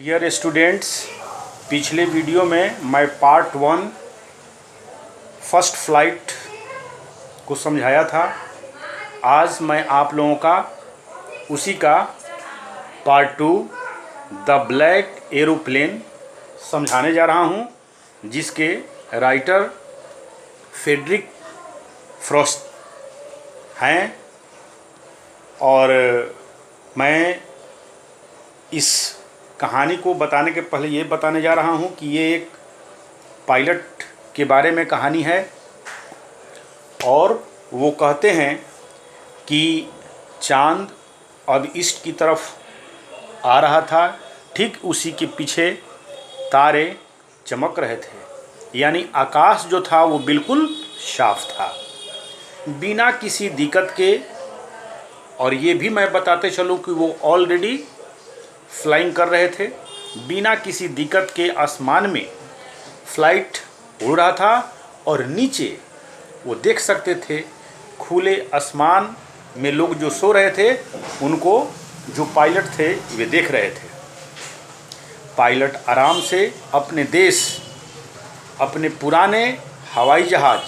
Dear students, पिछले video में मैं पार्ट 1 फर्स्ट फ्लाइट को समझाया था। आज मैं आप लोगों का उसी का पार्ट 2 द ब्लैक एरोप्लेन समझाने जा रहा हूं, जिसके राइटर फ्रेडरिक फ्रॉस्ट हैं। और मैं इस कहानी को बताने के पहले ये बताने जा रहा हूँ कि ये एक पायलट के बारे में कहानी है। और वो कहते हैं कि चांद अब ईस्ट की तरफ आ रहा था, ठीक उसी के पीछे तारे चमक रहे थे, यानी आकाश जो था वो बिल्कुल साफ था, बिना किसी दिक्कत के। और ये भी मैं बताते चलूँ कि वो ऑलरेडी फ्लाइंग कर रहे थे, बिना किसी दिक्कत के आसमान में फ्लाइट उड़ रहा था। और नीचे वो देख सकते थे, खुले आसमान में लोग जो सो रहे थे उनको जो पायलट थे वे देख रहे थे। पायलट आराम से अपने देश, अपने पुराने हवाई जहाज़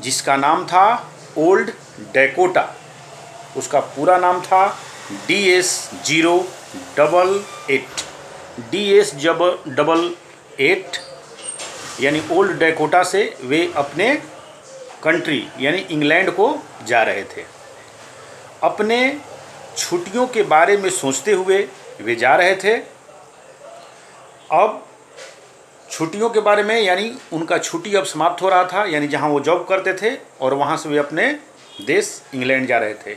जिसका नाम था ओल्ड डैकोटा, उसका पूरा नाम था DS-088 यानी ओल्ड डैकोटा से वे अपने कंट्री यानी इंग्लैंड को जा रहे थे। अपने छुट्टियों के बारे में सोचते हुए वे जा रहे थे। अब छुट्टियों के बारे में, यानी उनका छुट्टी अब समाप्त हो रहा था, यानी जहां वो जॉब करते थे और वहां से वे अपने देश इंग्लैंड जा रहे थे।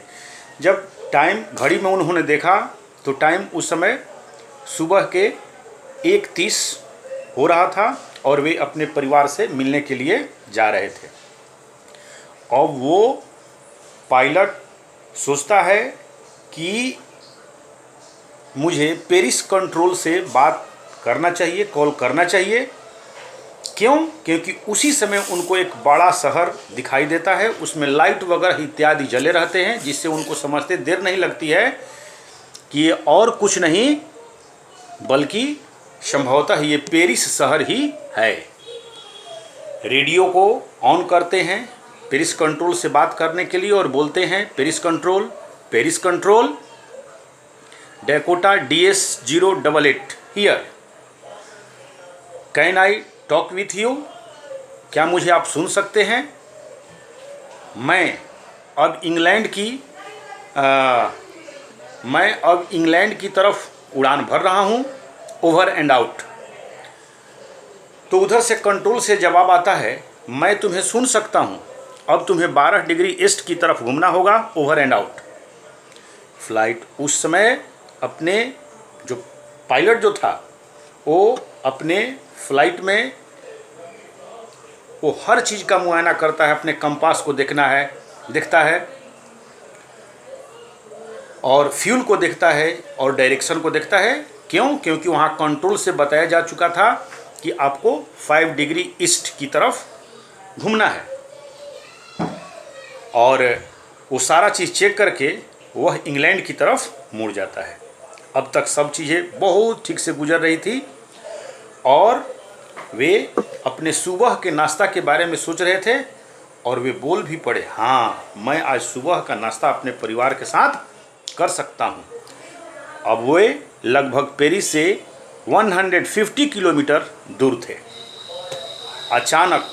जब टाइम घड़ी में उन्होंने देखा तो टाइम उस समय सुबह के 1:30 हो रहा था और वे अपने परिवार से मिलने के लिए जा रहे थे। और वो पायलट सोचता है कि मुझे पेरिस कंट्रोल से बात करना चाहिए, कॉल करना चाहिए। क्यों? क्योंकि उसी समय उनको एक बड़ा शहर दिखाई देता है, उसमें लाइट वगैरह इत्यादि जले रहते हैं, जिससे उनको समझते देर नहीं लगती है कि ये और कुछ नहीं बल्कि संभवतः ये पेरिस शहर ही है। रेडियो को ऑन करते हैं पेरिस कंट्रोल से बात करने के लिए और बोलते हैं, Paris control Dakota DS-088 here, can I talk with you? क्या मुझे आप सुन सकते हैं? मैं अब इंग्लैंड की तरफ उड़ान भर रहा हूं, ओवर एंड आउट। तो उधर से कंट्रोल से जवाब आता है, मैं तुम्हें सुन सकता हूं, अब तुम्हें 12 डिग्री ईस्ट की तरफ घूमना होगा, ओवर एंड आउट। फ्लाइट उस समय अपने जो पायलट जो था वो अपने फ्लाइट में वो हर चीज़ का मुआयना करता है, अपने कंपास को देखता है और फ्यूल को देखता है और डायरेक्शन को देखता है। क्यों? क्योंकि वहाँ कंट्रोल से बताया जा चुका था कि आपको 5 डिग्री ईस्ट की तरफ घूमना है। और वो सारा चीज़ चेक करके वह इंग्लैंड की तरफ मुड़ जाता है। अब तक सब चीज़ें बहुत ठीक से गुजर रही थी और वे अपने सुबह के नाश्ता के बारे में सोच रहे थे और वे बोल भी पड़े, हाँ, मैं आज सुबह का नाश्ता अपने परिवार के साथ कर सकता हूँ। अब वे लगभग पेरिस से 150 किलोमीटर दूर थे। अचानक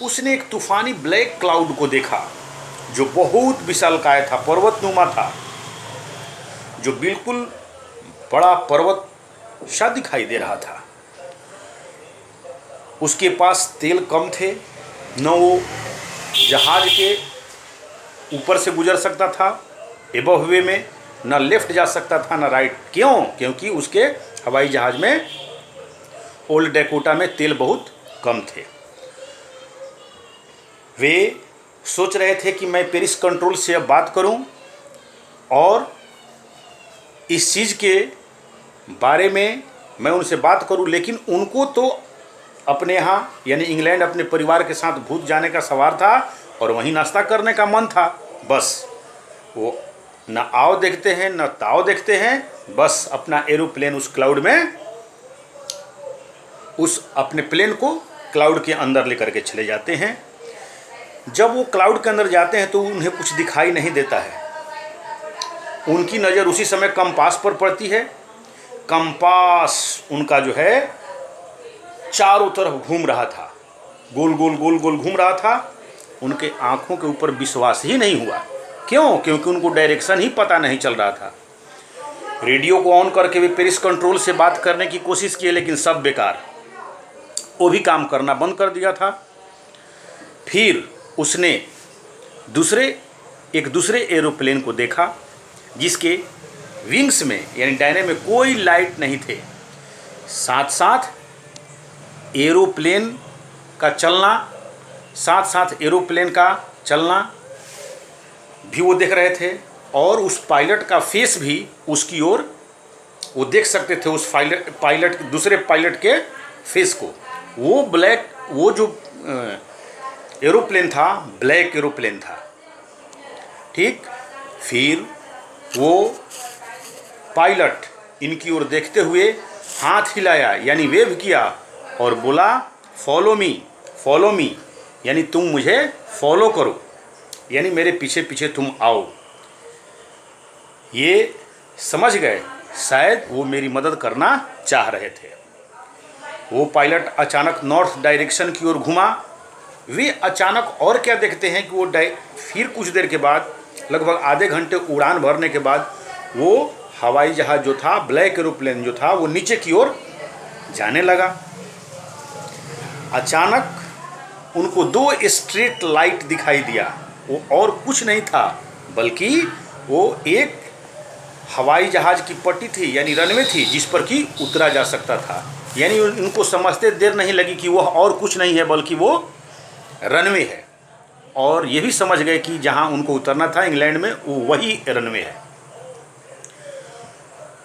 उसने एक तूफानी ब्लैक क्लाउड को देखा जो बहुत विशालकाय था, पर्वतनुमा था, जो बिल्कुल बड़ा पर्वत सा दिखाई दे रहा था। उसके पास तेल कम थे, न वो जहाज के ऊपर से गुजर सकता था एबव वे में, न लेफ्ट जा सकता था न राइट। क्यों? क्योंकि उसके हवाई जहाज में ओल्ड डैकोटा में तेल बहुत कम थे। वे सोच रहे थे कि मैं पेरिस कंट्रोल से अब बात करूं और इस चीज़ के बारे में मैं उनसे बात करूं, लेकिन उनको तो अपने यहाँ यानी इंग्लैंड अपने परिवार के साथ भूत जाने का सवार था और वहीं नाश्ता करने का मन था। बस वो न आओ देखते हैं न ताओ देखते हैं, बस अपना एरोप्लेन उस क्लाउड में उस अपने प्लेन को क्लाउड के अंदर लेकर के चले जाते हैं। जब वो क्लाउड के अंदर जाते हैं तो उन्हें कुछ दिखाई नहीं देता है। उनकी नज़र उसी समय कंपास पर पड़ती है। कंपास उनका जो है चारों तरफ घूम रहा था, गोल गोल गोल गोल घूम रहा था। उनके आँखों के ऊपर विश्वास ही नहीं हुआ। क्यों? क्योंकि उनको डायरेक्शन ही पता नहीं चल रहा था। रेडियो को ऑन करके भी पेरिस कंट्रोल से बात करने की कोशिश की, लेकिन सब बेकार, वो भी काम करना बंद कर दिया था। फिर उसने एक दूसरे एरोप्लेन को देखा जिसके विंग्स में यानी डायने में कोई लाइट नहीं थे। साथ साथ एरोप्लेन का चलना भी वो देख रहे थे, और उस पायलट का फेस भी उसकी ओर वो देख सकते थे। उस दूसरे पायलट के फेस को, वो जो एरोप्लेन था ब्लैक एरोप्लेन था। ठीक, फिर वो पायलट इनकी ओर देखते हुए हाथ हिलाया यानी वेव किया और बोला फॉलो मी, यानी तुम मुझे फॉलो करो, यानी मेरे पीछे पीछे तुम आओ। ये समझ गए शायद वो मेरी मदद करना चाह रहे थे। वो पायलट अचानक नॉर्थ डायरेक्शन की ओर घुमा। वे अचानक और क्या देखते हैं कि वो फिर कुछ देर के बाद, लगभग आधे घंटे उड़ान भरने के बाद, वो हवाई जहाज़ जो था, ब्लैक एरोप्लेन जो था, वो नीचे की ओर जाने लगा। अचानक उनको 2 स्ट्रीट लाइट दिखाई दिया। वो और कुछ नहीं था बल्कि वो एक हवाई जहाज़ की पट्टी थी, यानी रनवे थी, जिस पर कि उतरा जा सकता था। यानी उनको समझते देर नहीं लगी कि वह और कुछ नहीं है बल्कि वो रनवे है, और ये भी समझ गए कि जहां उनको उतरना था इंग्लैंड में, वो वही रनवे है।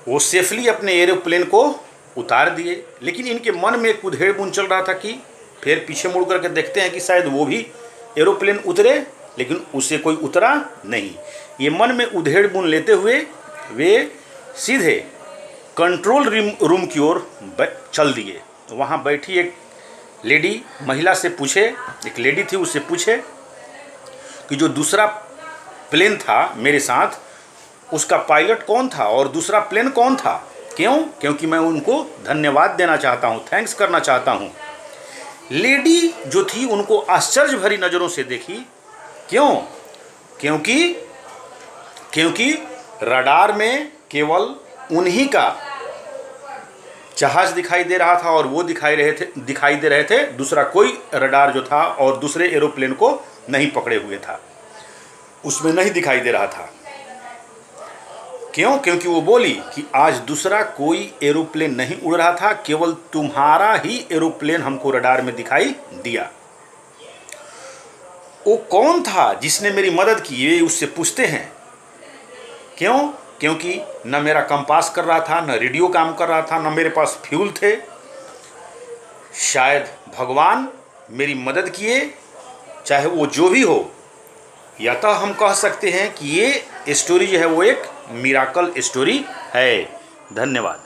वो सेफली अपने एरोप्लेन को उतार दिए, लेकिन इनके मन में एक उधेड़ बुन चल रहा था कि फिर पीछे मुड़ करके देखते हैं कि शायद वो भी एरोप्लेन उतरे, लेकिन उससे कोई उतरा नहीं। ये मन में उधेड़ बुन लेते हुए वे सीधे कंट्रोल रूम की ओर चल दिए। वहाँ बैठी एक महिला से पूछे, एक लेडी थी, उससे पूछे कि जो दूसरा प्लेन था मेरे साथ, उसका पायलट कौन था और दूसरा प्लेन कौन था? क्यों? क्योंकि मैं उनको धन्यवाद देना चाहता हूँ, थैंक्स करना चाहता हूँ। लेडी जो थी उनको आश्चर्य भरी नज़रों से देखी। क्यों? क्योंकि रडार में केवल उन्हीं का जहाज़ दिखाई दे रहा था और वो दिखाई दे रहे थे। दूसरा कोई रडार जो था और दूसरे एरोप्लेन को नहीं पकड़े हुए था, उसमें नहीं दिखाई दे रहा था। क्यों? क्योंकि वो बोली कि आज दूसरा कोई एरोप्लेन नहीं उड़ रहा था, केवल तुम्हारा ही एरोप्लेन हमको रडार में दिखाई दिया। वो कौन था जिसने मेरी मदद की, ये उससे पूछते हैं। क्यों? क्योंकि न मेरा कंपास कर रहा था, न रेडियो काम कर रहा था, न मेरे पास फ्यूल थे। शायद भगवान मेरी मदद किए, चाहे वो जो भी हो। या तो हम कह सकते हैं कि ये स्टोरी जो है वो एक मिराकल स्टोरी है। धन्यवाद।